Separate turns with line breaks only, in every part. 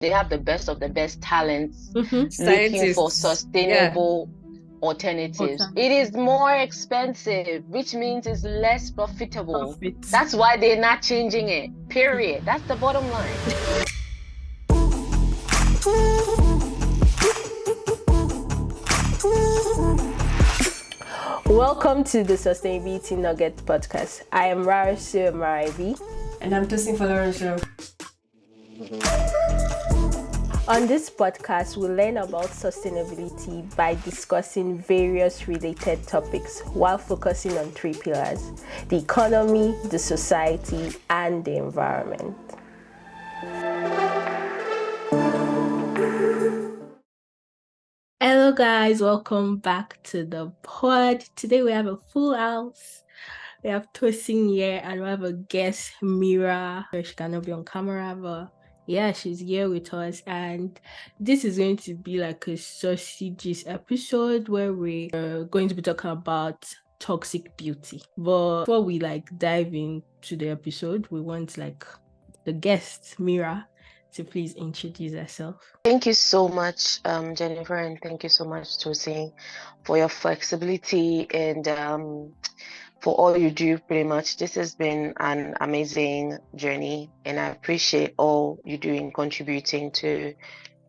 They have the best of the best talents looking for
Scientists. Yeah.
sustainable alternatives. It is more expensive, which means it's less profitable.
Profit.
That's why they're not changing it. Period. That's the bottom line.
Welcome to the Sustainability Nugget podcast. I am Rarasu Maraibi.
And I'm Tosin Folorunsho.
On this podcast, we learn about sustainability by discussing various related topics while focusing on three pillars: the economy, the society, and the environment. Hello guys, welcome back to the pod. Today we have a full house. We have Tosin here and we have a guest, Mira. She cannot be on camera, but yeah, she's here with us, and this is going to be like a sausages episode where we're going to be talking about toxic beauty. But before we dive into the episode, we want the guest, Mira, to please introduce herself.
Thank you so much, Jennifer, and thank you so much, Tosin, for your flexibility and for all you do. Pretty much, this has been an amazing journey, and I appreciate all you do in contributing to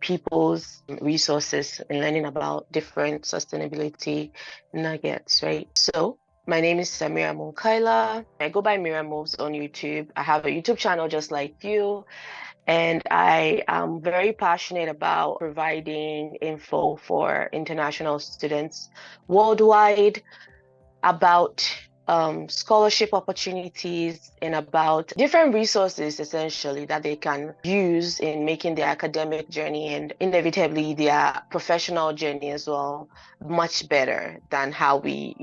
people's resources and learning about different sustainability nuggets, right? So my name is Samira Munkaila. I go by Mira Moves on YouTube. I have a YouTube channel just like you. And I am very passionate about providing info for international students worldwide about scholarship opportunities and about different resources essentially that they can use in making their academic journey and inevitably their professional journey as well much better than how we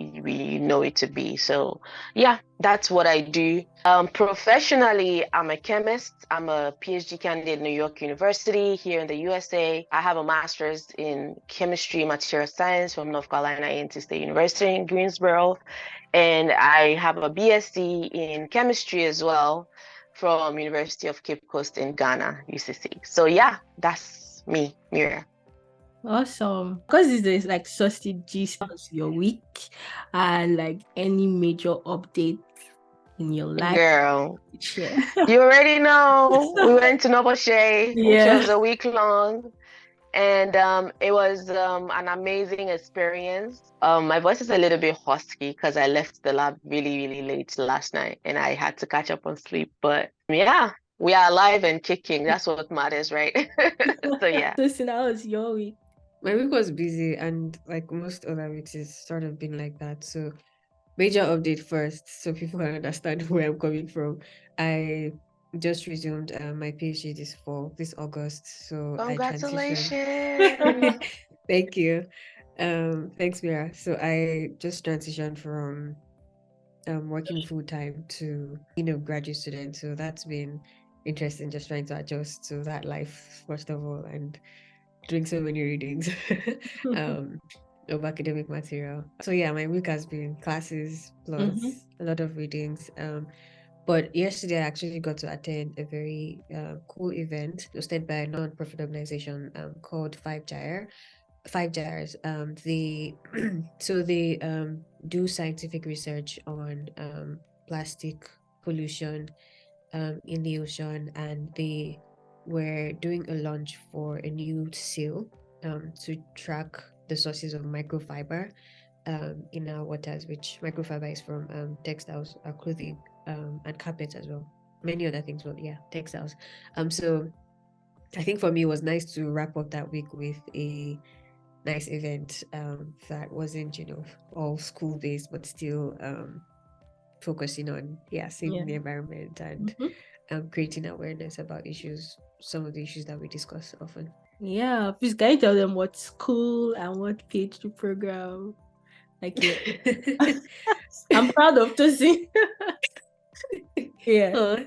know it to be. So yeah, that's what I do. Professionally, I'm a chemist. I'm a PhD candidate at New York University here in the USA. I have a master's in chemistry and material science from North Carolina A&T State University in Greensboro. And I have a BSc in chemistry as well from University of Cape Coast in Ghana, UCC. So yeah, that's me, Mira.
Awesome. Because this is like sausages of your week and any major updates in your life.
Girl,
Yeah.
you already know. We went to Novoche, which was a week long. And it was an amazing experience. My voice is a little bit husky because I left the lab really, really late last night and I had to catch up on sleep. But yeah, we are alive and kicking. That's what matters, right? So yeah.
So now it's your week.
My week was busy, and like most other weeks, it's sort of been like that. So, major update first, so people can understand where I'm coming from. I just resumed my PhD this August. So I transitioned.
Congratulations.
Thank you. Thanks, Mira. So I just transitioned from working full time to being a graduate student. So that's been interesting, just trying to adjust to that life first of all, and doing so many readings of academic material. So yeah, my week has been classes plus a lot of readings. But yesterday I actually got to attend a very cool event hosted by a non-profit organization called Five Gyres. They do scientific research on plastic pollution in the ocean, and they were doing a launch for a new seal to track the sources of microfiber in our waters, which microfiber is from textiles, clothing, and carpets as well. Many other things, but yeah, textiles. So I think for me it was nice to wrap up that week with a nice event that wasn't, all school based, but still focusing on saving the environment and creating awareness about some of the issues that we discuss often.
Yeah, please can you tell them what school and what PhD program? I'm proud of Tosin. Yeah.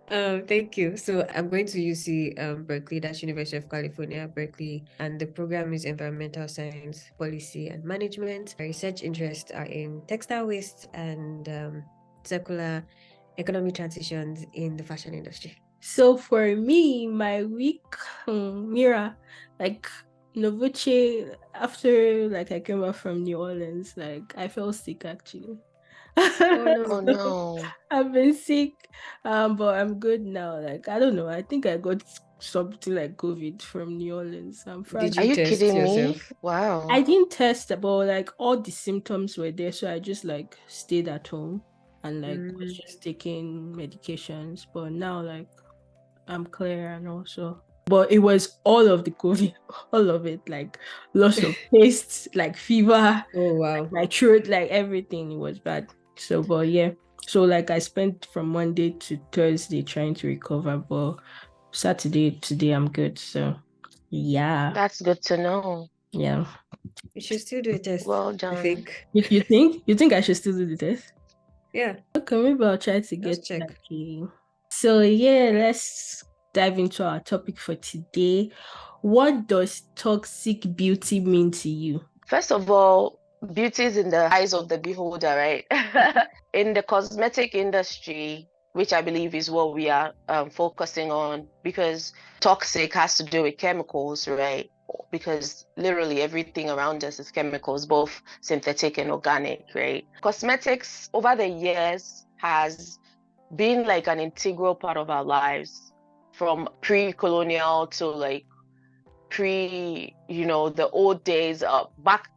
Thank you. So I'm going to UC Berkeley, that's University of California, Berkeley, and the program is Environmental Science, Policy and Management. My research interests are in textile waste and circular economic transitions in the fashion industry.
So for me, my week, Mira, like Novuche, after like I came back from New Orleans, like I fell sick actually.
Oh no.
Oh no.
I've been sick, but I'm good now. Like I don't know, I think I got something like COVID from New Orleans. I'm
Did
Are
you
fragile.
you
test
kidding me?
yourself?
Wow.
I didn't test, but like all the symptoms were there, so I just like stayed at home and like was
Mm.
just taking medications. But now like I'm clear and also, but it was all of the COVID, all of it, like loss of taste, like fever,
Oh wow.
my throat, like everything. It was bad. So, but yeah, so like I spent from Monday to Thursday trying to recover, but Saturday today I'm good. So, yeah,
That's good to know.
yeah.
You should still do a test,
Well
I
done.
think.
You think I should still do the test?
Yeah,
Okay, maybe I'll try to get
just check.
like a... So yeah, let's dive into our topic for today. What does toxic beauty mean to you?
First of all, beauty is in the eyes of the beholder, right? In the cosmetic industry, which I believe is what we are focusing on, because toxic has to do with chemicals, right? Because literally everything around us is chemicals, both synthetic and organic, right? Cosmetics over the years has been like an integral part of our lives, from pre-colonial to like the old days, back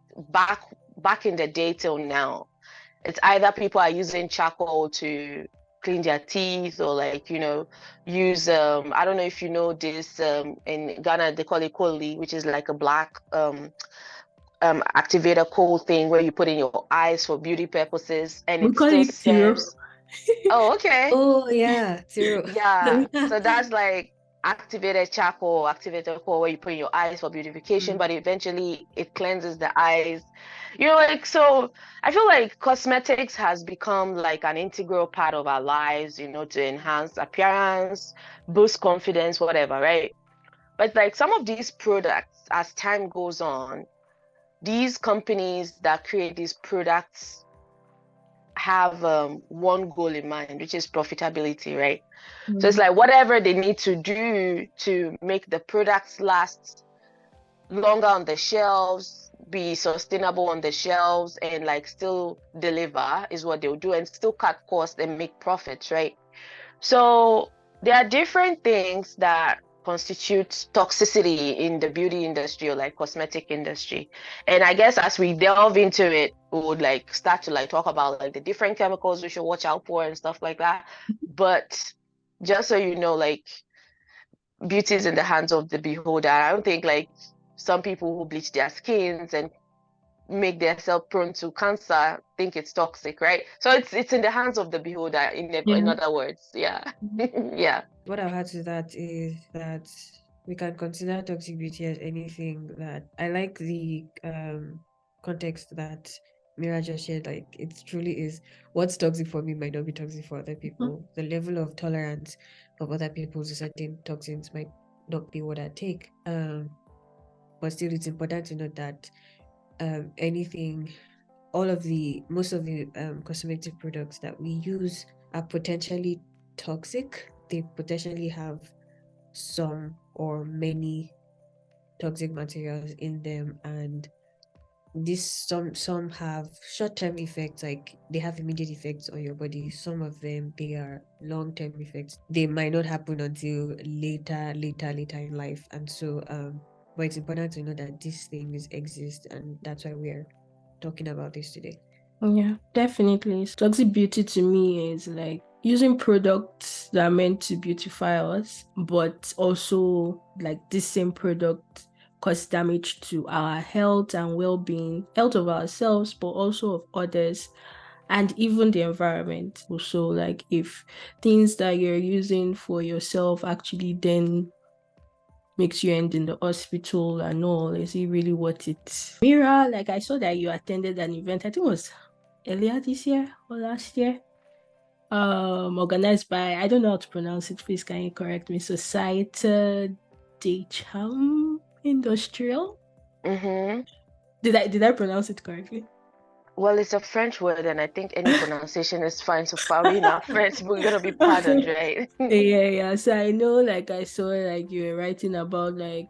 back in the day till now. It's either people are using charcoal to clean their teeth, or like use I don't know if you know this, in Ghana they call it koli, which is like a black activator coal thing where you put in your eyes for beauty purposes, and
We
it
call
still
it zero.
serves. Oh, okay.
Oh yeah, zero.
Yeah, so that's like activated coal where you put in your eyes for beautification,
Mm.
but eventually it cleanses the eyes. Like, so I feel like cosmetics has become like an integral part of our lives, to enhance appearance, boost confidence, whatever, right? But like some of these products, as time goes on, these companies that create these products have one goal in mind, which is profitability, right? So it's like whatever they need to do to make the products last longer on the shelves, be sustainable on the shelves, and like still deliver is what they'll do, and still cut costs and make profits, right? So there are different things that constitute toxicity in the beauty industry or like cosmetic industry. And I guess as we delve into it, we would like start to like talk about like the different chemicals we should watch out for and stuff like that. But just so you know, like beauty is in the hands of the beholder. I don't think like some people who bleach their skins and make themselves prone to cancer think it's toxic, right? So it's in the hands of the beholder, in
Yeah.
other words. Yeah. Yeah.
What I'll add to that is that we can consider toxic beauty as anything that I like the context that Mira just shared. Like it truly is what's toxic for me might not be toxic for other people. The level of tolerance of other people to certain toxins might not be what I take. But still it's important to note that anything most of the cosmetic products that we use are potentially toxic. They potentially have some or many toxic materials in them, and some have short-term effects, like they have immediate effects on your body. Some of them, they are long-term effects. They might not happen until later in life, and so but it's important to know that these things exist, and that's why we're talking about this today.
Yeah, definitely. Toxic beauty to me is like using products that are meant to beautify us, but also like this same product cause damage to our health and well-being, health of ourselves, but also of others, and even the environment. Also, like if things that you're using for yourself actually then makes you end in the hospital and all, is it really worth it? Mira, like I saw that you attended an event, I think it was earlier this year or last year, organized by, I don't know how to pronounce it, please can you correct me, Societe de Cham Industrial.
Mm-hmm.
Did I pronounce it correctly?
Well, it's a French word, and I think any pronunciation is fine. So probably not French, but we're gonna be pardoned, right?
Yeah. So I know, like, I saw like you were writing about like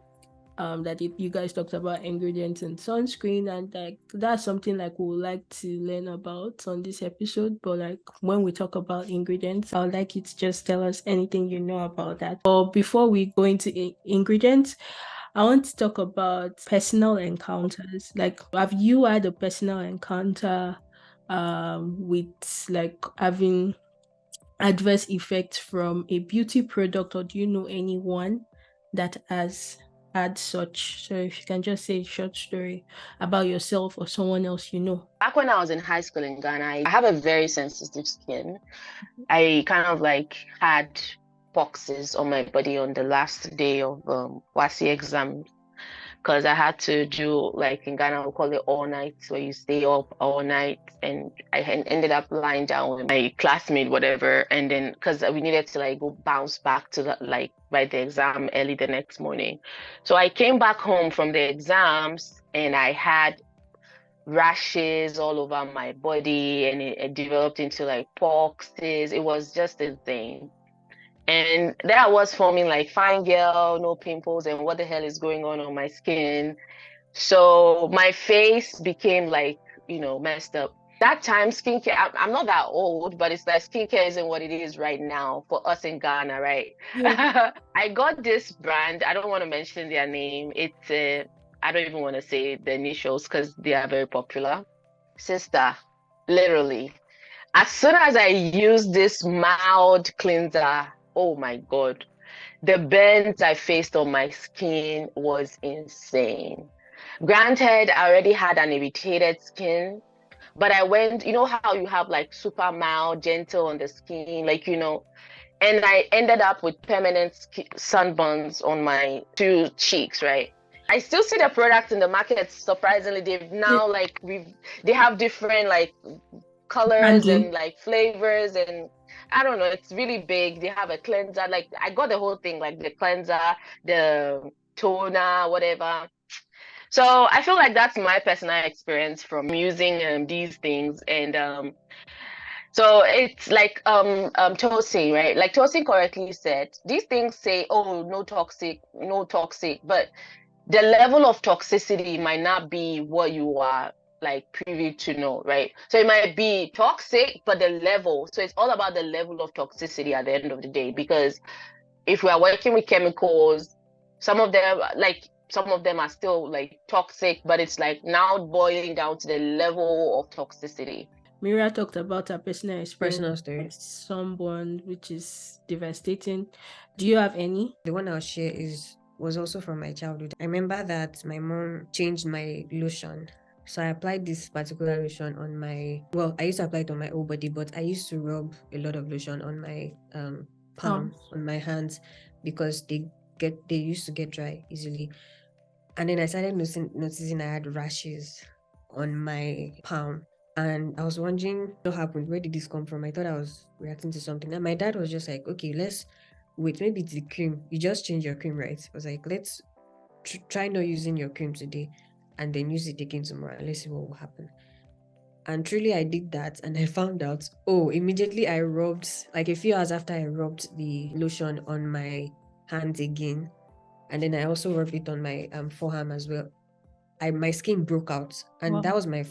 that you guys talked about ingredients and sunscreen, and like that's something like we would like to learn about on this episode. But like when we talk about ingredients, I would like you to just tell us anything you know about that. But before we go into ingredients, I want to talk about personal encounters. Like, have you had a personal encounter with like having adverse effects from a beauty product, or do you know anyone that has had such? So if you can just say a short story about yourself or someone else you know.
Back when I was in high school in Ghana, I have a very sensitive skin. I kind of like had boxes on my body on the last day of WASI exams, because I had to do, like in Ghana we call it all night, where you stay up all night, and I ended up lying down with my classmate, whatever, and then because we needed to like go bounce back to the, like write the exam early the next morning. So I came back home from the exams and I had rashes all over my body, and it developed into like boxes. It was just insane. And there I was forming like fine girl, no pimples, and what the hell is going on my skin? So my face became like, messed up. That time, skincare, I'm not that old, but it's like skincare isn't what it is right now for us in Ghana, right?
Yeah.
I got this brand. I don't want to mention their name. I don't even want to say the initials because they are very popular. Sister, literally. As soon as I used this mild cleanser, oh my God, the burns I faced on my skin was insane. Granted, I already had an irritated skin, but I went, you know how you have like super mild, gentle on the skin, like, and I ended up with permanent sunburns on my two cheeks, right? I still see the products in the market. Surprisingly, they've now like they have different like colors and
Branding.
like flavors, and I don't know, it's really big. They have a cleanser, like I got the whole thing, like the cleanser, the toner, whatever. So I feel like that's my personal experience from using these things. And so it's like Tosin, right? Like Tosin correctly said, these things say, oh, no toxic, no toxic, but the level of toxicity might not be what you are like privy to know, right? So it might be toxic, but the level. So it's all about the level of toxicity at the end of the day. Because if we are working with chemicals, some of them are still like toxic, but it's like now boiling down to the level of toxicity.
Mira talked about her personal experience
Personal story.
with someone, which is devastating. Do you have any?
The one I'll share was also from my childhood. I remember that my mom changed my lotion. So I applied this particular lotion on I used to apply it on my whole body, but I used to rub a lot of lotion on my palm, on my hands, because they used to get dry easily. And then I started noticing I had rashes on my palm. And I was wondering what happened. Where did this come from? I thought I was reacting to something. And my dad was just like, okay, let's wait. Maybe it's the cream. You just change your cream, right? I was like, let's try not using your cream today and then use it again tomorrow. And let's see what will happen. And truly, I did that. And I found out, immediately I rubbed, like a few hours after I rubbed the lotion on my hands again. And then I also rubbed it on my forearm as well. My skin broke out, and that was my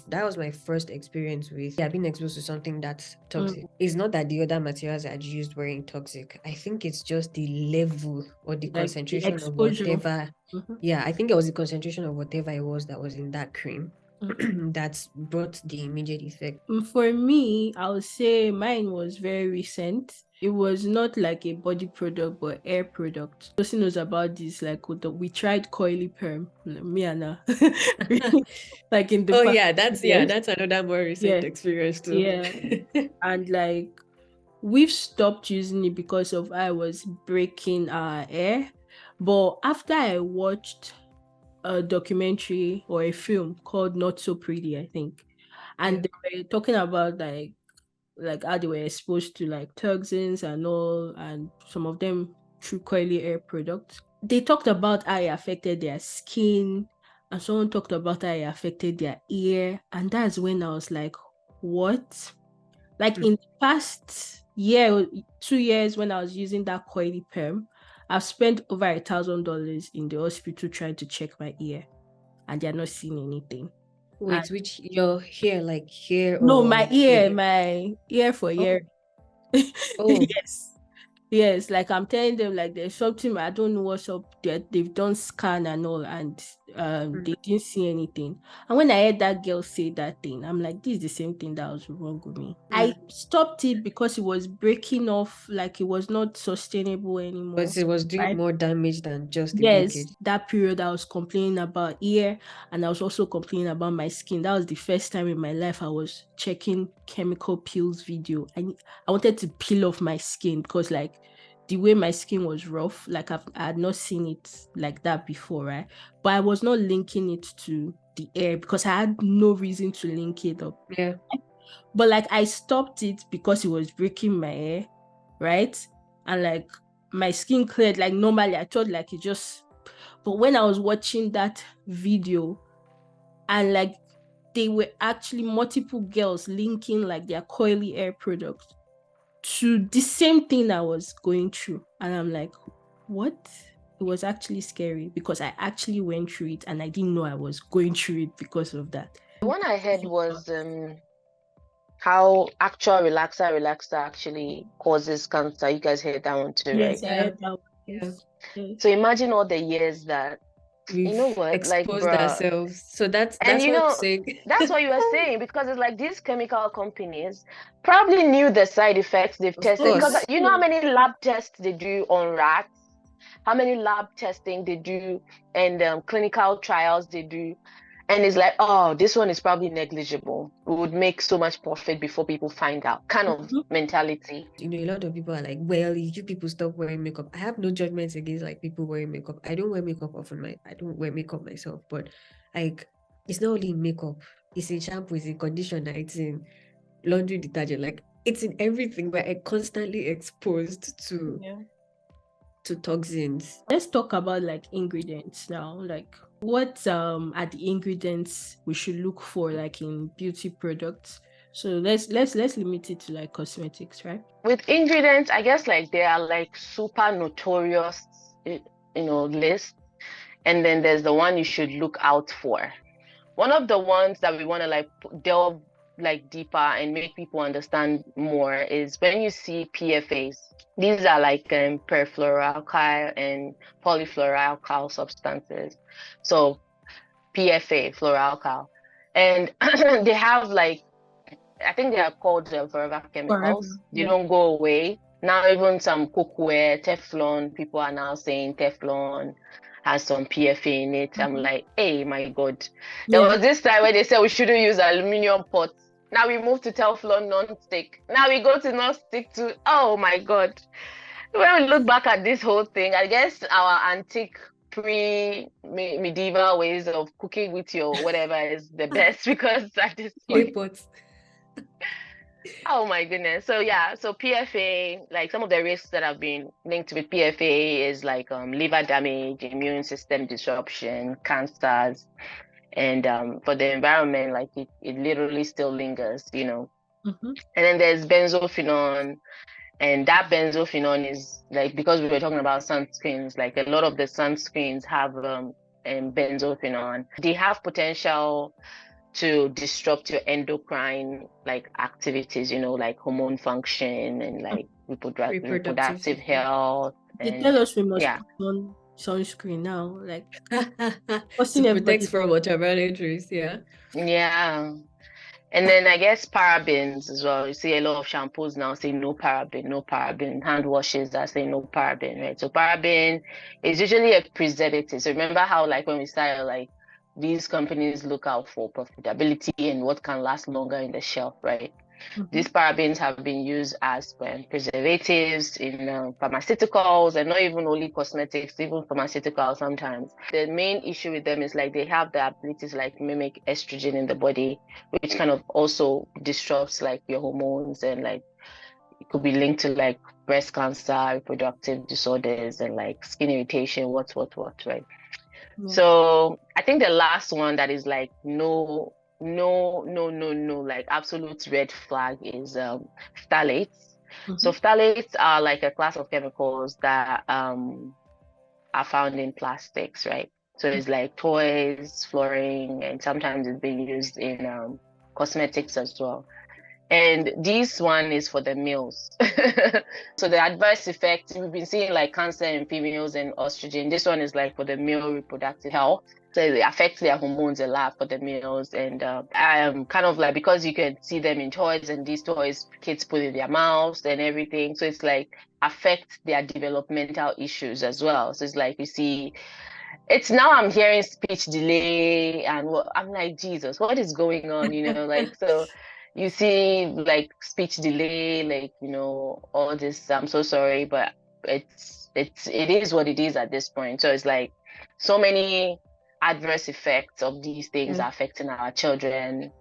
first experience with being exposed to something that's toxic. It's not that the other materials I'd used weren't toxic. I think it's just the level or the
Like the
concentration of
exposure.
whatever. I think it was the concentration of whatever it was that was in that cream that brought the immediate effect.
For me, I would say mine was very recent. It was not like a body product, but hair product. Person knows about this. Like we tried coily perm, me and her. Like in the past.
That's another more recent experience too.
Yeah, and like we've stopped using it because of I was breaking our hair. But after I watched a documentary or a film called Not So Pretty, I think, and they were talking about like how they were exposed to like toxins and all, and some of them through coily hair products. They talked about how it affected their skin and someone talked about how it affected their ear, and that's when I was like, what? Like in the past year, 2 years when I was using that coily perm, I've spent over $1,000 in the hospital trying to check my ear, and they're not seeing anything.
Wait, which your hair, like hair
No,
or
my ear for ear.
Oh.
Yes, like I'm telling them, like there's something, I don't know what's up. They've done scan and all, and they didn't see anything. And when I heard that girl say that thing, I'm like, this is the same thing that was wrong with me. I stopped it because it was breaking off, like it was not sustainable anymore.
But it was doing more damage than just the
Yes,
breakage.
that period I was complaining about ear, and I was also complaining about my skin. That was the first time in my life I was checking chemical peels video. I wanted to peel off my skin because like the way my skin was rough, like I had not seen it like that before, right? But I was not linking it to the air because I had no reason to link it up.
Yeah.
But like I stopped it because it was breaking my hair, right? And like my skin cleared. Like normally I thought like it just, but when I was watching that video, and like they were actually multiple girls linking like their coily hair products to the same thing I was going through, and I'm like, what? It was actually scary because I actually went through it and I didn't know I was going through it because of that.
The one I heard was how actual relaxer actually causes cancer. You guys heard that one too,
Yes,
right?
I heard that.
Yeah.
Yes.
So imagine all the years that
We've
you know what, like,
exposed
bruh.
ourselves. So that's
And
what I'm saying.
that's what you were saying, because it's like these chemical companies probably knew the side effects they've
Of
tested, because
course.
you know how many lab tests they do on rats, how many lab testing they do, and clinical trials they do. And it's like, oh, this one is probably negligible. We would make so much profit before people find out, kind of mentality.
You know, a lot of people are like, well, you people stop wearing makeup. I have no judgments against like people wearing makeup. I don't wear makeup often. I don't wear makeup myself, but like it's not only in makeup, it's in shampoo, it's in conditioner, it's in laundry detergent, like it's in everything. We're constantly exposed to toxins.
Let's talk about like ingredients now. Like what are the ingredients we should look for like in beauty products? So let's limit it to like cosmetics, right?
With ingredients, I guess like there are like super notorious, lists, and then there's the one you should look out for. One of the ones that we want to like delve like deeper and make people understand more is when you see PFAs. These are like perfluoroalkyl and polyfluoroalkyl substances. So PFA, fluoroalkyl, and they have like, I think they are called forever chemicals.
Forever,
They
yeah.
don't go away. Now even some cookware, Teflon, people are now saying Teflon has some PFA in it. I'm like, hey, my God. There was this time where they said we shouldn't use aluminum pots. Now we move to Teflon non-stick. Now we go to non-stick too. Oh my God. When we look back at this whole thing, I guess our antique pre-medieval ways of cooking with your whatever is the best, because at this
Clay
point,
pots.
oh my goodness. So yeah, so PFA, like some of the risks that have been linked with PFA is like liver damage, immune system disruption, cancers, and for the environment, like it literally still lingers,
Mm-hmm.
And then there's benzophenone, and that benzophenone is like, because we were talking about sunscreens, like a lot of the sunscreens have benzophenone. They have potential to disrupt your endocrine like activities, like hormone function and like reproductive health.
They
And
tell us we must
yeah,
put on sunscreen now, like
to
forcing
protect
everybody
from ultraviolet rays. Yeah.
yeah. And then I guess parabens as well. You see a lot of shampoos now say no paraben, no paraben. Hand washes that say no paraben, right? So paraben is usually a preservative. So remember how like when we started, like these companies look out for profitability and what can last longer in the shelf, right? These parabens have been used as preservatives in pharmaceuticals, and not even only cosmetics, even pharmaceuticals sometimes. The main issue with them is like they have the ability to like mimic estrogen in the body, which kind of also disrupts like your hormones, and like it could be linked to like breast cancer, reproductive disorders, and like skin irritation, what, right?
Yeah.
So I think the last one that is like no, like absolute red flag is phthalates. So phthalates are like a class of chemicals that are found in plastics, right? So it's like toys, flooring, and sometimes it's being used in cosmetics as well. And this one is for the males. So the adverse effects, we've been seeing like cancer in females and estrogen. This one is like for the male reproductive health. So it affects their hormones a lot for the males. And kind of like, because you can see them in toys, and these toys kids put in their mouths and everything. So it's like affect their developmental issues as well. So it's like you see, it's now I'm hearing speech delay, and I'm like, Jesus, what is going on? Like, so you see like speech delay, like, all this, I'm so sorry, but it is what it is at this point. So it's like so many adverse effects of these things are affecting our children,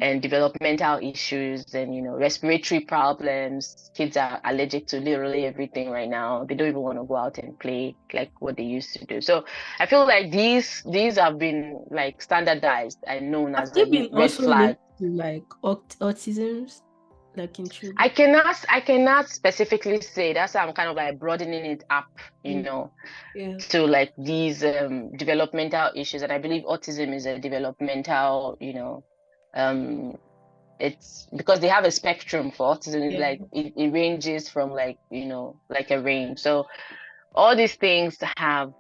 and developmental issues, and respiratory problems. Kids are allergic to literally everything right now. They don't even want to go out and play like what they used to do. So I feel like these have been like standardized and known
Have
as
they
like
been
red
also
flag.
linked to like autisms, like in children?
I cannot specifically say. That's why I'm kind of like broadening it up, to like these developmental issues. And I believe autism is a developmental, it's because they have a spectrum for autism. Like it ranges from like, like a range. So all these things have,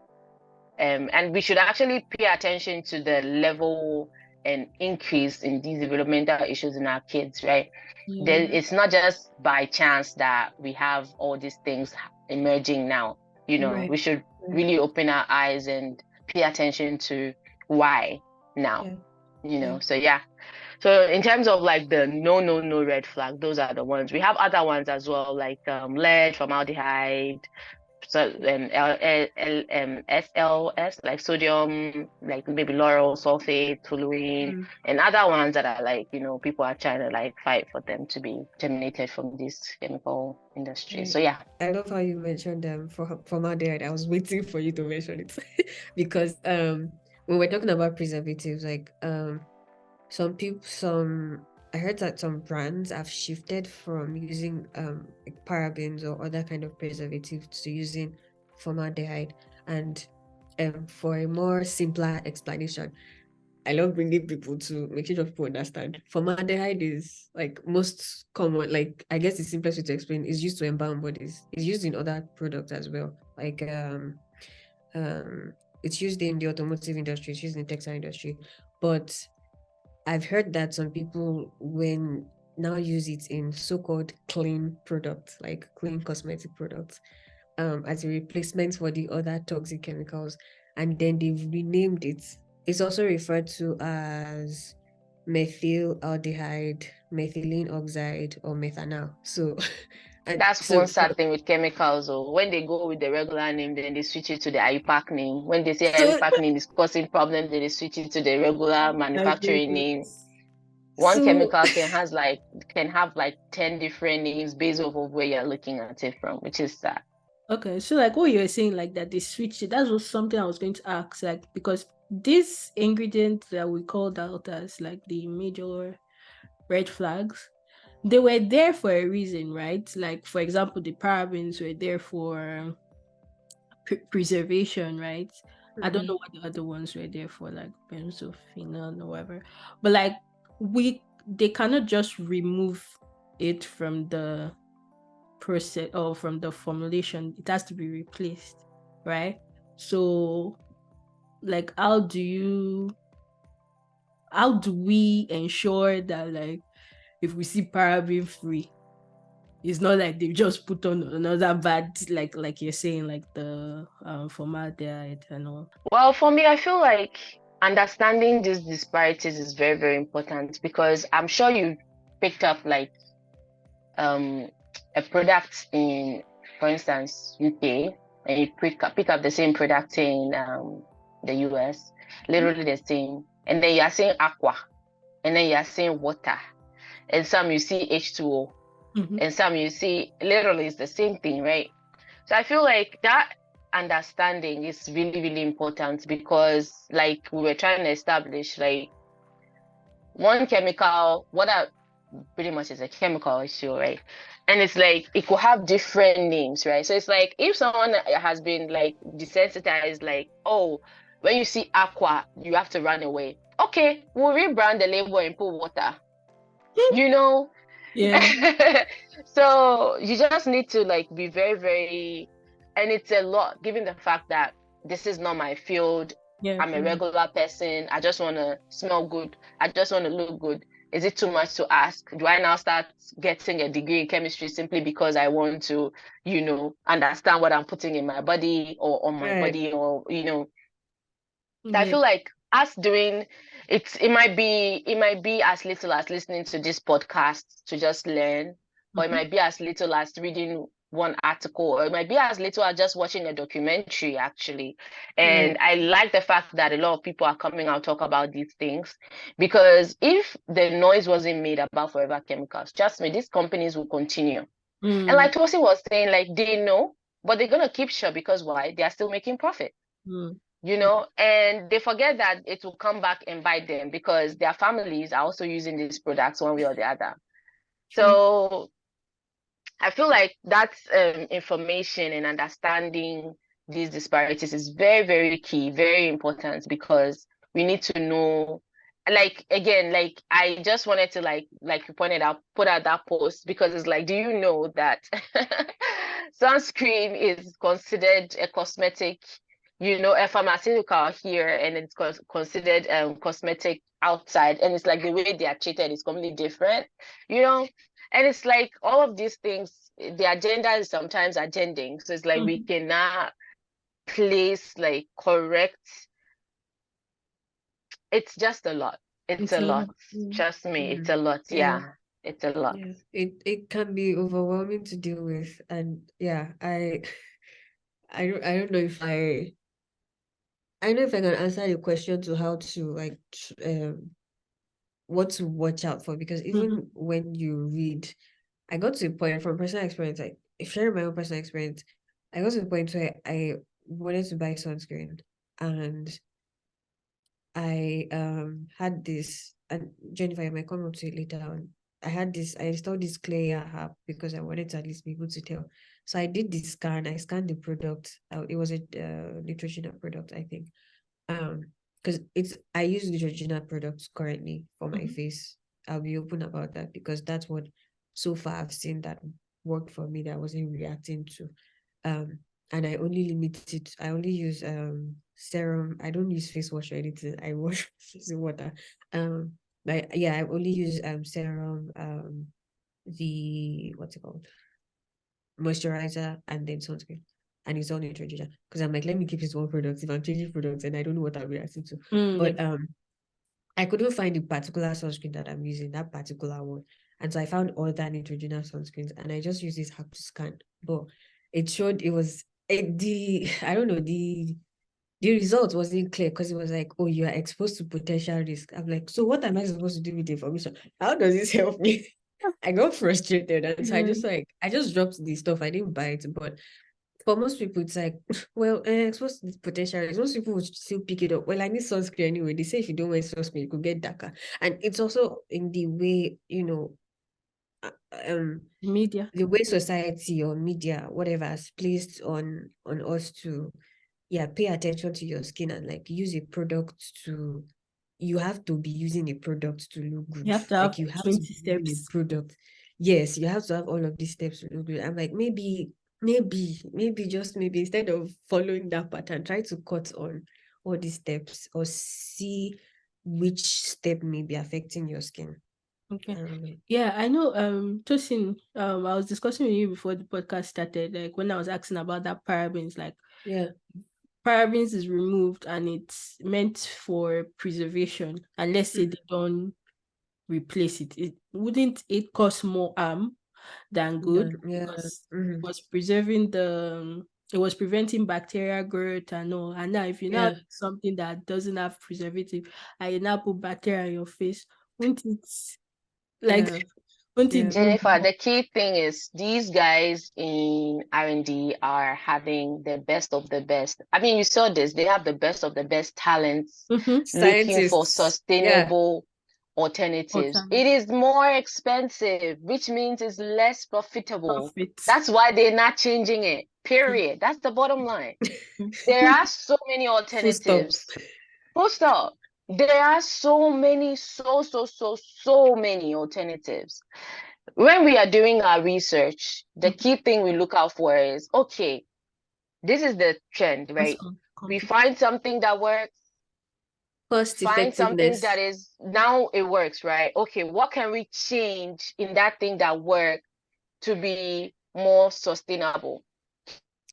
and we should actually pay attention to the level and increase in these developmental issues in our kids, right? It's not just by chance that we have all these things emerging now.
Right.
We should really open our eyes and pay attention to why now. So yeah. So in terms of like the no red flag, those are the ones. We have other ones as well, like lead, formaldehyde, so SLS, like sodium, like maybe lauryl sulfate, toluene, and other ones that are like, people are trying to like fight for them to be terminated from this chemical industry. So yeah.
I love how you mentioned formaldehyde. I was waiting for you to mention it because when we're talking about preservatives, like I heard that some brands have shifted from using like parabens or other kind of preservatives to using formaldehyde. And for a more simpler explanation, I love bringing people to making sure people understand. Formaldehyde is like most common, like I guess the simplest way to explain is used to embalm bodies. It's used in other products as well. Like it's used in the automotive industry, it's used in the textile industry. But I've heard that some people when now use it in so-called clean products, like clean cosmetic products, as a replacement for the other toxic chemicals, and then they've renamed it. It's also referred to as methylaldehyde, methylene oxide, or methanol. So
That's one sad thing with chemicals. Or when they go with the regular name, then they switch it to the IUPAC name. When they say IUPAC name is causing problems, then they switch it to the regular manufacturing name. One chemical can have like 10 different names based off of where you're looking at it from, which is sad.
Okay, so like what you were saying, like that they switched it. That was something I was going to ask, like because this ingredient that we called out as like the major red flags, they were there for a reason, right? Like for example, the parabens were there for preservation, right? I don't know what the other ones were there for, like benzophenone or whatever. But like they cannot just remove it from the process or from the formulation. It has to be replaced, right? So like how do we ensure that like if we see paraben free, it's not like they've just put on another bad, like you're saying, like the formaldehyde and all.
Well, for me, I feel like understanding these disparities is very, very important, because I'm sure you picked up like a product in, for instance, UK, and you pick up the same product in the US, literally the same, and then you are saying aqua, and then you are saying water, and some you see H2O, and some you see literally it's the same thing, right? So I feel like that understanding is really, really important, because like we were trying to establish, like one chemical, pretty much is a chemical issue, right? And it's like it could have different names, right? So it's like if someone has been like desensitized, like, oh, when you see aqua, you have to run away. Okay, we'll rebrand the label and put water. You know,
Yeah.
so you just need to like be very, very, and it's a lot given the fact that this is not my field.
Yeah.
I'm a regular person. I just want to smell good. I just want to look good. Is it too much to ask? Do I now start getting a degree in chemistry simply because I want to, understand what I'm putting in my body or on my
Right.
body, or, I
Yeah.
feel like us doing it might be as little as listening to this podcast to just learn, or it might be as little as reading one article, or it might be as little as just watching a documentary, actually.
Right.
And I like the fact that a lot of people are coming out talk about these things, because if the noise wasn't made about forever chemicals, trust me, these companies will continue. And like Tosi was saying, like they know, but they're gonna keep short, because why? They are still making profit, and they forget that it will come back and bite them, because their families are also using these products one way or the other.
True.
So I feel like that's information and understanding these disparities is very, very key, very important, because we need to know. Like again, like I just wanted to like you pointed out, put out that post, because it's like, do you know that sunscreen is considered a cosmetic, a pharmaceutical here, and it's considered cosmetic outside, and it's like the way they are treated is completely different, you know. And it's like all of these things, the agenda is sometimes agending. So it's like we cannot place like correct. It's just a lot. It's
It's
a
a
lot.
lot.
Trust me, it's a
Mm.
lot.
Yeah.
Yeah, it's a lot.
Yeah. It can be overwhelming to deal with, and yeah, I don't know if I know if I can answer your question to how to like what to watch out for, because even when you read, I got to a point from personal experience, like if sharing my own personal experience, I got to a point where I wanted to buy sunscreen, and I had this, and Jennifer, I might come up to it later on. I installed this Clearya app because I wanted to at least be able to tell. So I did the scan. I scanned the product. It was a Neutrogena product, I think. Because I use Neutrogena products currently for my face. I'll be open about that, because that's what so far I've seen that worked for me, that I wasn't reacting to. Um, and I only use serum. I don't use face wash or anything. I wash using water. Um, but yeah, I only use serum, the what's it called? Moisturizer, and then sunscreen. And it's all Neutrogena. Because I'm like, let me keep this one product. If I'm changing products and I don't know what I'm reacting to.
Yeah.
But I couldn't find the particular sunscreen that I'm using, that particular one. And so I found other Neutrogena sunscreens, and I just used this app to scan. But it showed it was I don't know, the result wasn't clear, because it was like, oh, you are exposed to potential risk. I'm like, so what am I supposed to do with the information? How does this help me? I got frustrated, and so I just dropped the stuff. I didn't buy it. But for most people, it's like, well, exposed to this potential risk. Most people would still pick it up. Well, I need sunscreen anyway. They say if you don't wear sunscreen, you could get darker. And it's also in the way, uh, um,
Media.
the way society or media, whatever, has placed on us to, yeah, pay attention to your skin, and like use a product to, you have to be using a product to look
You
good.
have to have
Like you have to
20
be using
steps.
a product. Yes, you have to have all of these steps to look good. I'm like, maybe just maybe, instead of following that pattern, try to cut on all these steps, or see which step may be affecting your skin. I
Okay.
don't know.
Yeah, I know. Tosin, I was discussing with you before the podcast started. Like when I was asking about that parabens, like
Yeah.
parabens is removed and it's meant for preservation. And let's say they don't replace it. Wouldn't it cause more harm than good,
Yeah.
because
Mm-hmm.
it was preserving it was preventing bacterial growth and all. And now if you now
Yeah.
have something that doesn't have preservative and you now put bacteria on your face, wouldn't it like
Yeah. Yeah.
Jennifer, the key thing is these guys in R&D are having the best of the best. I mean, you saw this. They have the best of the best talents looking for
Scientists. Yeah.
sustainable alternatives. It is more expensive, which means it's less profitable.
Profit.
That's why they're not changing it. Period. That's the bottom line. There are so many
Full stop.
alternatives. Full stop. There are so many, so many alternatives. When we are doing our research, the key thing we look out for is, okay, this is the trend, right? We find something that works,
Cost
find something
effectiveness.
that is, now it works, right? Okay, what can we change in that thing that worked to be more sustainable?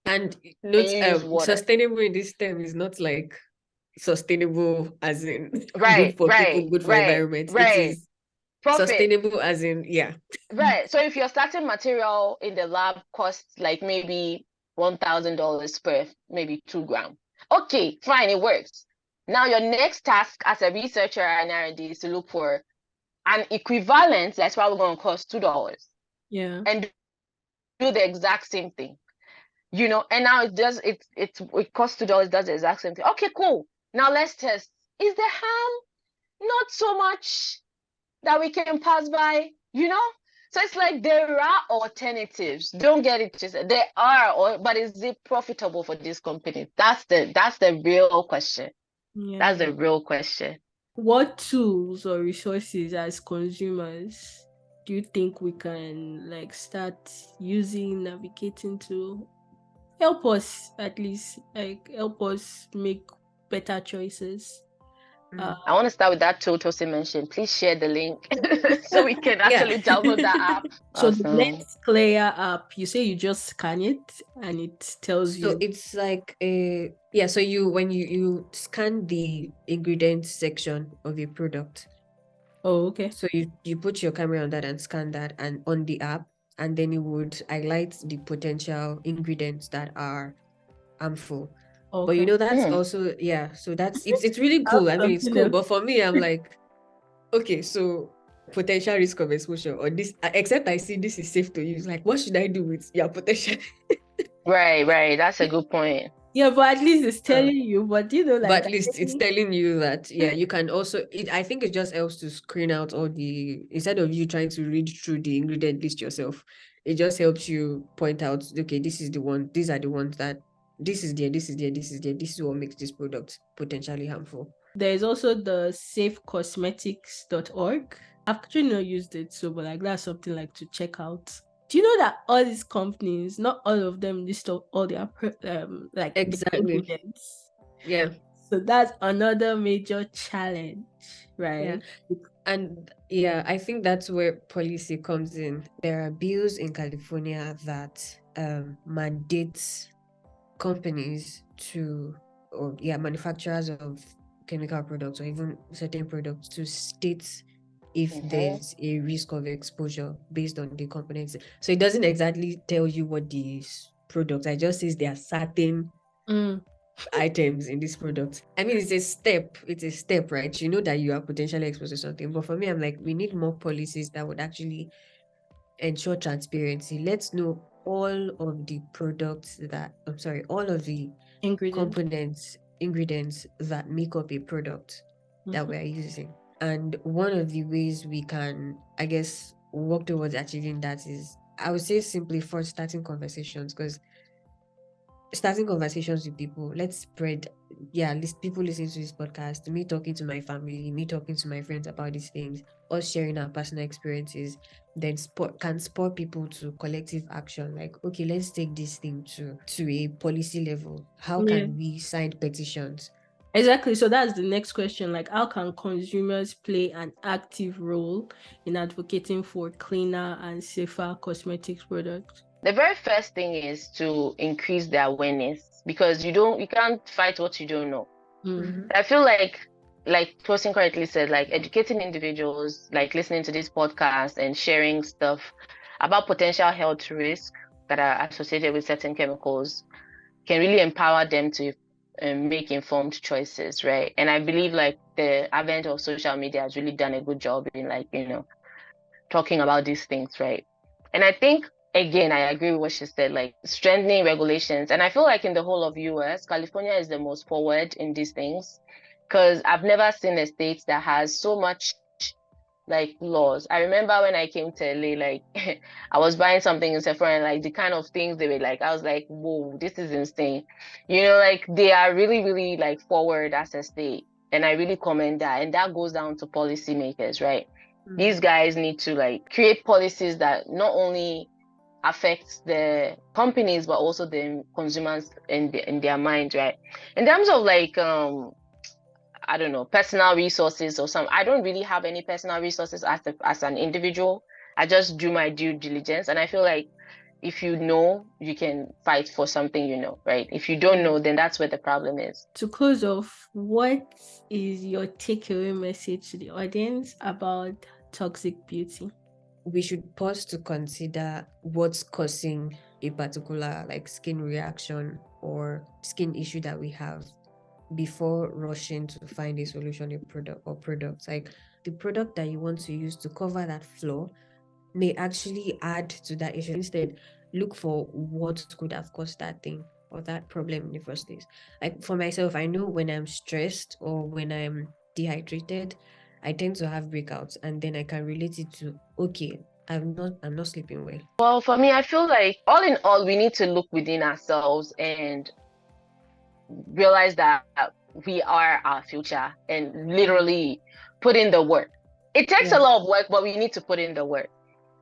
And
And
note,
you use water.
sustainable in this term is not like sustainable as in
Right,
good for people,
right,
good for
right,
environment. It
right.
is
Profit.
sustainable as in, yeah.
Right. So if your starting material in the lab costs like maybe $1,000 per maybe 2 gram. Okay, fine, it works. Now your next task as a researcher and R&D is to look for an equivalent that's probably going to cost $2.
Yeah.
And do the exact same thing. You know, and now it costs $2, does the exact same thing. Okay, cool. Now let's test. Is the harm not so much that we can pass by, you know? So it's like there are alternatives. Don't get it twisted. There are, but is it profitable for this company? That's the real question.
Yeah.
That's the real question.
What tools or resources as consumers do you think we can like start using, navigating to help us, at least like help us make better choices?
I want to start with that tool Tosi mentioned. Please share the link so we can actually download that app.
So the
Awesome.
next Clearya app, you say you just scan it and it tells
So
you.
it's like so you when you scan the ingredients section of a product.
Oh, okay.
So you put your camera on that and scan that and on the app, and then it would highlight the potential ingredients that are harmful. But you
Okay.
know, that's also, yeah, so it's really cool. I mean, it's
Something
cool,
else.
but for me, I'm like, okay, so potential risk of exposure or this, except I see this is safe to use, like what should I do with your potential?
Right. That's a good point.
Yeah, but at least it's telling you. But you know,
But
like
at least it's telling you that, yeah, you can also, I think it just helps to screen out all the, instead of you trying to read through the ingredient list yourself, it just helps you point out, okay, this is the one, these are the ones that, this is there, this is there, this is there, this is what makes this product potentially harmful.
There's also the safecosmetics.org. I've actually not used it, so but like that's something like to check out. Do you know that all these companies, not all of them list all their like
Exactly.
ingredients?
Yeah.
So that's another major challenge,
Yeah.
right?
And yeah, I think that's where policy comes in. There are bills in California that mandates companies to, or yeah, manufacturers of chemical products or even certain products to state if there's a risk of exposure based on the components. So it doesn't exactly tell you what these products, it just says there are certain items in this product. I mean, it's a step, right? You know that you are potentially exposed to something. But for me, I'm like, we need more policies that would actually ensure transparency. Let's know all of the products that, I'm sorry, all of the ingredients that make up a product that we're using. And one of the ways we can, I guess, work towards achieving that is, I would say, simply first starting conversations, because starting conversations with people, let's spread, people listening to this podcast, me talking to my family, me talking to my friends about these things, us sharing our personal experiences, then can spur people to collective action. Like, okay, let's take this thing to a policy level. How can we sign petitions?
Exactly. So that's the next question. Like, how can consumers play an active role in advocating for cleaner and safer cosmetics products?
The very first thing is to increase the awareness, because you can't fight what you don't know. I feel like Tosin correctly said, like educating individuals, like listening to this podcast and sharing stuff about potential health risks that are associated with certain chemicals can really empower them to make informed choices, right? And I believe like the advent of social media has really done a good job in, like, talking about these things, right? And I think, again, I agree with what she said, like strengthening regulations. And I feel like in the whole of US, California is the most forward in these things, because I've never seen a state that has so much like laws. I remember when I came to LA, like I was buying something in Sephora, and like the kind of things they were like, I was like, whoa, this is insane. Like they are really, really like forward as a state. And I really commend that. And that goes down to policymakers, right? These guys need to like create policies that not only affect the companies, but also the consumers in their mind, right? In terms of like I don't know, personal resources or some. I don't really have any personal resources as an individual. I just do my due diligence. And I feel like if you know, you can fight for something right? If you don't know, then that's where the problem is.
To close off, what is your takeaway message to the audience about toxic beauty?
We should pause to consider what's causing a particular like skin reaction or skin issue that we have before rushing to find a solution, a product or products. Like the product that you want to use to cover that flaw may actually add to that issue. Instead, look for what could have caused that thing or that problem in the first place. Like for myself, I know when I'm stressed or when I'm dehydrated, I tend to have breakouts, and then I can relate it to, okay, I'm not sleeping well.
Well, for me, I feel like all in all, we need to look within ourselves and realize that we are our future and literally put in the work. It takes a lot of work, but we need to put in the work.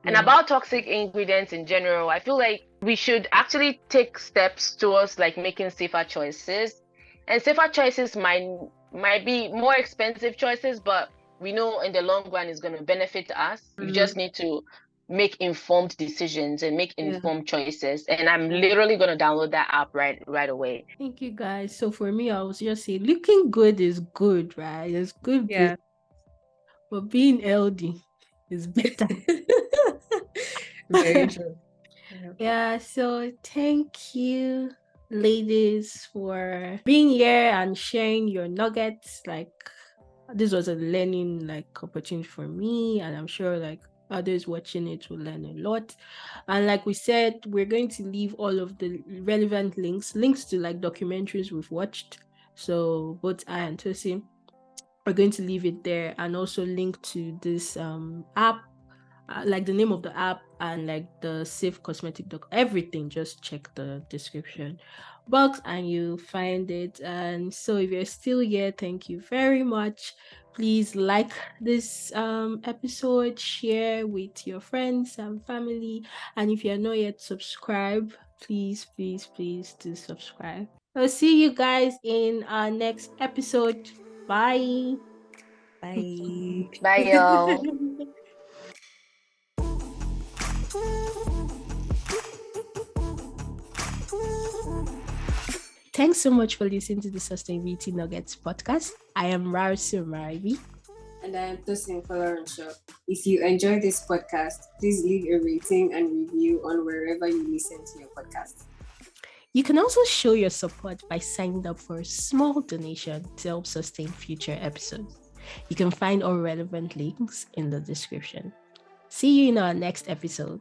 And about toxic ingredients in general, I feel like we should actually take steps towards like making safer choices. And safer choices might be more expensive choices, but we know in the long run it's going to benefit us. We just need to make informed decisions and make informed choices. And I'm literally going to download that app right away.
Thank you, guys. So for me, I was just saying, looking good is good, right? It's good, but being healthy is better.
Very true.
Yeah, so thank you, ladies, for being here and sharing your nuggets. Like, this was a learning opportunity for me, and I'm sure like others watching it will learn a lot. And like we said, we're going to leave all of the relevant links to like documentaries we've watched. So both I and Tosin are going to leave it there, and also link to this app, like the name of the app and like the safe cosmetic everything. Just check the description box and you find it. And so if you're still here, thank you very much. Please like this episode, share with your friends and family, and if you're not yet subscribed, please do subscribe. I'll see you guys in our next episode. Bye.
Bye.
Bye, y'all.
Thanks so much for listening to the Sustainability Nuggets podcast. I am Rarsu Maribi.
And I am Tosin Colorenshaw. If you enjoyed this podcast, please leave a rating and review on wherever you listen to your podcast.
You can also show your support by signing up for a small donation to help sustain future episodes. You can find all relevant links in the description. See you in our next episode.